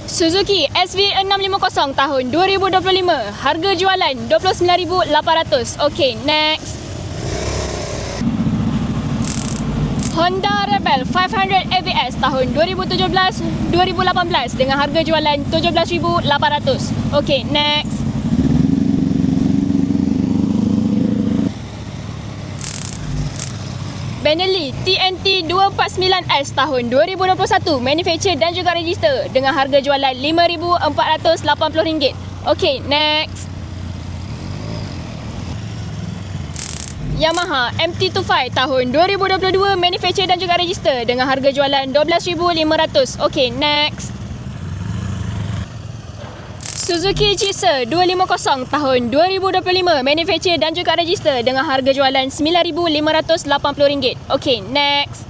Suzuki SV650 tahun 2025. Harga jualan RM29,800. Okey, next. Honda Rebel 500 ABS tahun 2017-2018 dengan harga jualan RM17,800. Okey, next. Benelli TNT 249S tahun 2021, manufacture dan juga register dengan harga jualan RM5,480. Okey, next. Yamaha MT25 tahun 2022, manufacture dan juga register dengan harga jualan RM12,500. Okey, next. Suzuki Gixxer 250 tahun 2025, manufacture dan juga register dengan harga jualan RM9,580. Okey, next.